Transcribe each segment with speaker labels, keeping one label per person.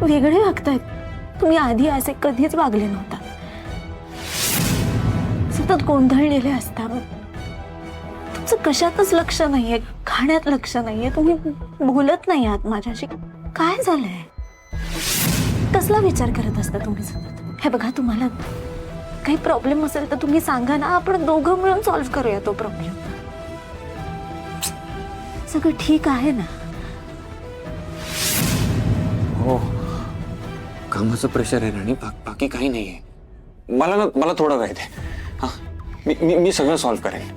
Speaker 1: वेगळे वागतायत. तुम्ही आधी असे कधीच वागले नव्हता. सतत गोंधळलेले असता. तुमचं कशातच लक्ष नाहीये, खाण्यात लक्ष नाहीये, तुम्ही बोलत नाही आहात माझ्याशी. काय झालंय? कसला विचार करत असता तुम्ही सतत? हे बघा, तुम्हाला काही प्रॉब्लेम असेल तर तुम्ही सांगा ना, आपण दोघं मिळून सॉल्व्ह करूया तो प्रॉब्लेम. सगळं ठीक आहे ना?
Speaker 2: हो, कामाचं प्रेशर आहे राणी, बाकी काही नाहीये. मला थोडा वेळ दे. हा, मी सगळं सॉल्व्ह करेन.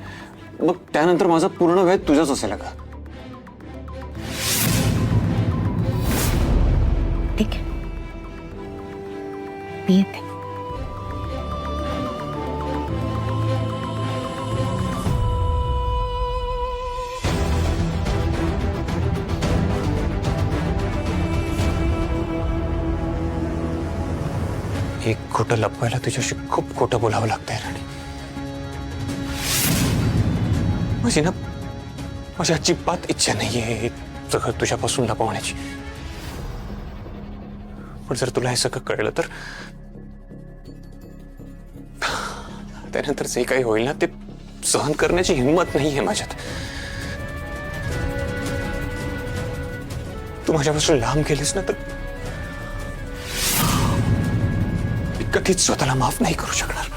Speaker 2: मग त्यानंतर माझा पूर्ण वेळ तुझाच असेल का?
Speaker 1: ठीक आहे, मी येते.
Speaker 2: एक खोटं लपवायला तुझ्याशी खूप खोटं बोलावं लागतंय राणी. माझी अजिबात इच्छा नाहीये सगळं तुझ्यापासून लपवण्याची. पण जर तुला हे सगळं कळलं तर त्यानंतर जे काही होईल ना, ते सहन करण्याची हिंमत नाहीये माझ्यात. तू माझ्यापासून लांब गेलीस ना, तर मी कधीच स्वतःला माफ नाही करू शकणार.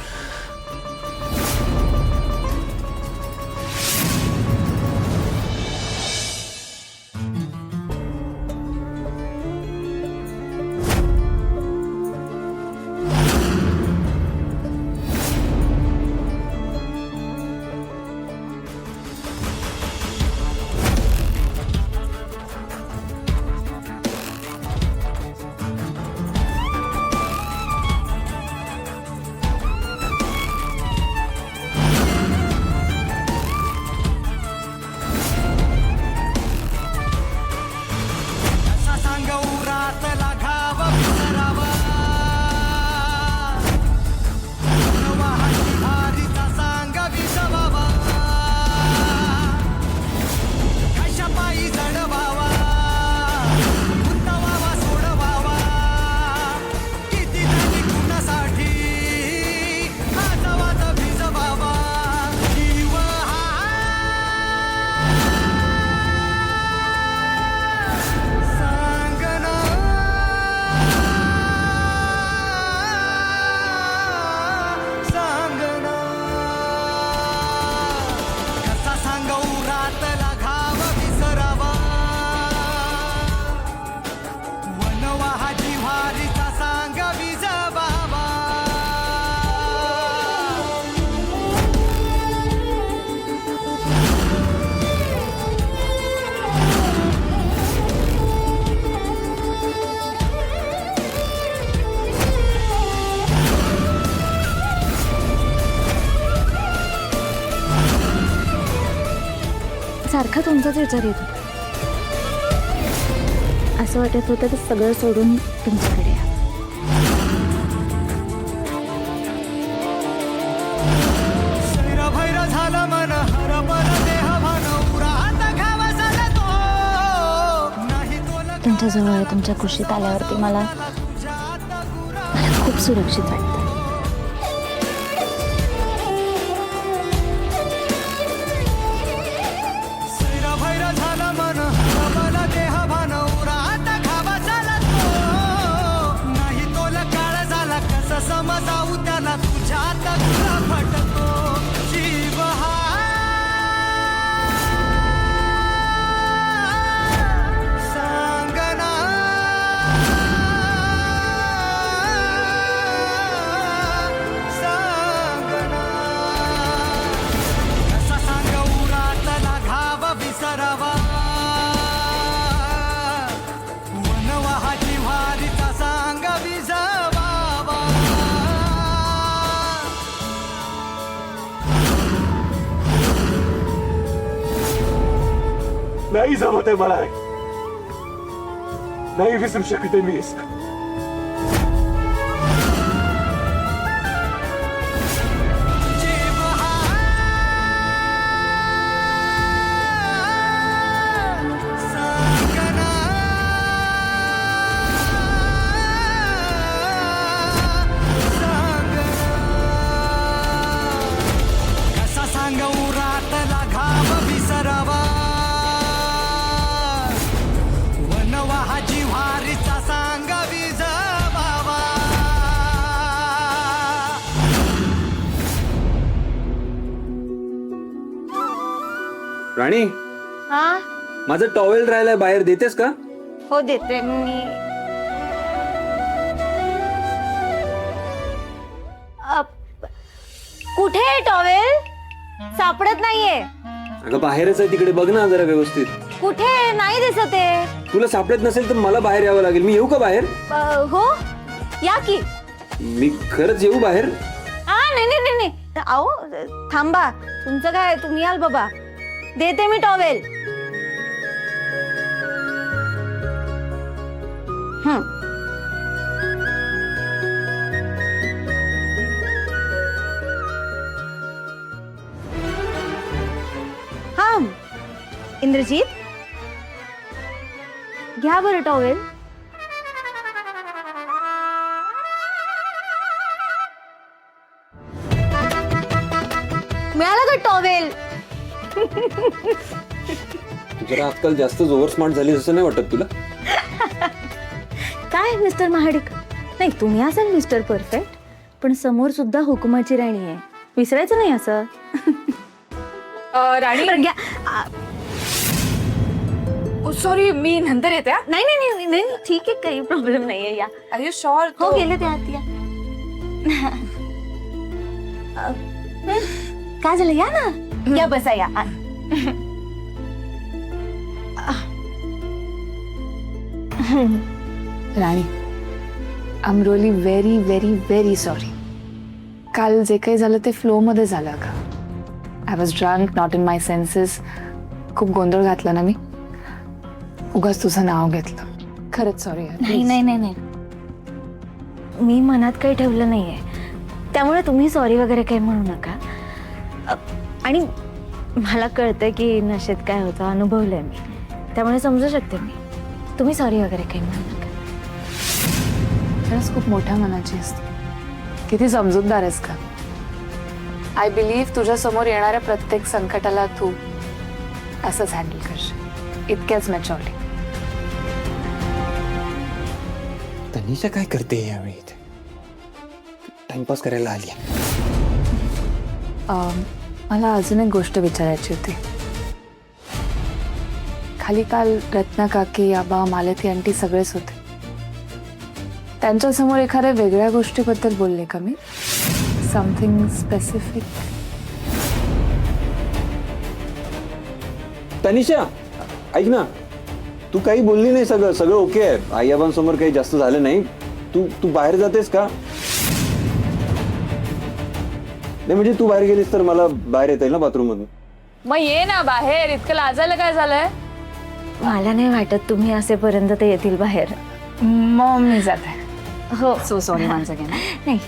Speaker 1: सारखा तुमचाच विचार येतो. असं वाटत होतं की सगळं सोडून तुमच्याकडे या. तुमच्या जवळ तुमच्या कुशीत आल्यावरती मला खूप सुरक्षित वाटतं.
Speaker 3: समजाऊ त्याला तुझ्यात तुला फटतो जीव हा सांगना सांगना कसा सांगू रातला घाव विसरावा वनवाहाची वारीचा सांग विजवा.
Speaker 4: नाही जमत आहे मला, नाही विसरू शकते मी.
Speaker 2: राणी
Speaker 1: हा
Speaker 2: माझं टॉवेल राहिलाय बाहेर, देतेस का?
Speaker 1: हो देते मी. अ, कुठे आहे टॉवेल? सापडत नाहीये.
Speaker 2: अगं बाहेरच आहे, तिकडे बघ ना जरा व्यवस्थित.
Speaker 1: कुठे आहे? नाही दिसत आहे.
Speaker 2: तुला सापडत नसेल तर मला बाहेर यावं लागेल. मी येऊ का बाहेर?
Speaker 1: हो या की.
Speaker 2: मी खरंच येऊ बाहेर?
Speaker 1: हा नाही नाही नाही नाही अहो थांबा, तुमचं काय, तुम्ही याल बाबा. देते मी टॉवेल. हा इंद्रजीत घ्या बरं टॉवेल. मिळाला का टॉवेल?
Speaker 2: जरा आजकाल जास्त ओव्हर स्मार्ट झाली असं नाही वाटत तुला?
Speaker 1: काय मिस्टर महाडिक, नाही तुम्ही असाल मिस्टर परफेक्ट, पण समोर सुद्धा हुकुमाची राणी आहे, विसरायचं नाही असं.
Speaker 5: राणी
Speaker 1: बरं, घ्या.
Speaker 5: सॉरी, मी नंतर येते.
Speaker 1: नाही नाही नाही नाही नाही, ठीक आहे, काही प्रॉब्लेम नाहीये, या.
Speaker 5: Are you sure?
Speaker 1: हो गेले ते आत, या. काय झालं, या ना, या बसा, या.
Speaker 5: Rani, I am really very very very sorry. काल जे काही झालं ते फ्लो मध्ये झालं का. I was drunk, not in my senses. खूप गोंधळ घातला ना मी, उगाच तुझं नाव घेतलं. खरंच सॉरी.
Speaker 1: नाही नाही नाही नाही, मी मनात काही ठेवलं नाहीये, त्यामुळे तुम्ही सॉरी वगैरे काही म्हणू नका. आणि मला कळतंय की नशेत काय होतं, अनुभवलंय मी, त्यामुळे समजू शकते मी. तुम्ही सॉरी वगैरे काही म्हणू नका.
Speaker 5: खरंच खूप मोठ्या मनाची असते. किती समजूतदार आहेस का. आय बिलीव्ह तुझ्या समोर येणाऱ्या प्रत्येक संकटाला तू असंच हँडल करशील, इतक्याच मॅच्युअरली.
Speaker 2: तनिषा काय करते यावेळी इथे? टाइमपास करायला आली.
Speaker 5: मला अजून एक गोष्ट विचारायची होती. खाली काल रत्ना काकी, आबा, मालती आंटी सगळेच होते. त्यांच्यासमोर एखाद्या वेगळ्या गोष्टीबद्दल बोलले का मी? Something specific?
Speaker 2: तनिषा ऐक ना, तू काही बोलली नाही. सगळं सगळं ओके आहे. आई आबांसमोर काही जास्त झालं नाही. तू तू बाहेर जातेस का? नाही म्हणजे तू बाहेर गेलीस तर मला बाहेर येता येईल ना बाथरूम मधून.
Speaker 5: मग ये ना बाहेर. इतकं लाजायला काय झालंय?
Speaker 1: मला नाही वाटत तुम्ही असेपर्यंत ते येतील बाहेर.
Speaker 5: मग मी जाते.
Speaker 1: हो
Speaker 5: सो सॉरी माझं.
Speaker 1: नाही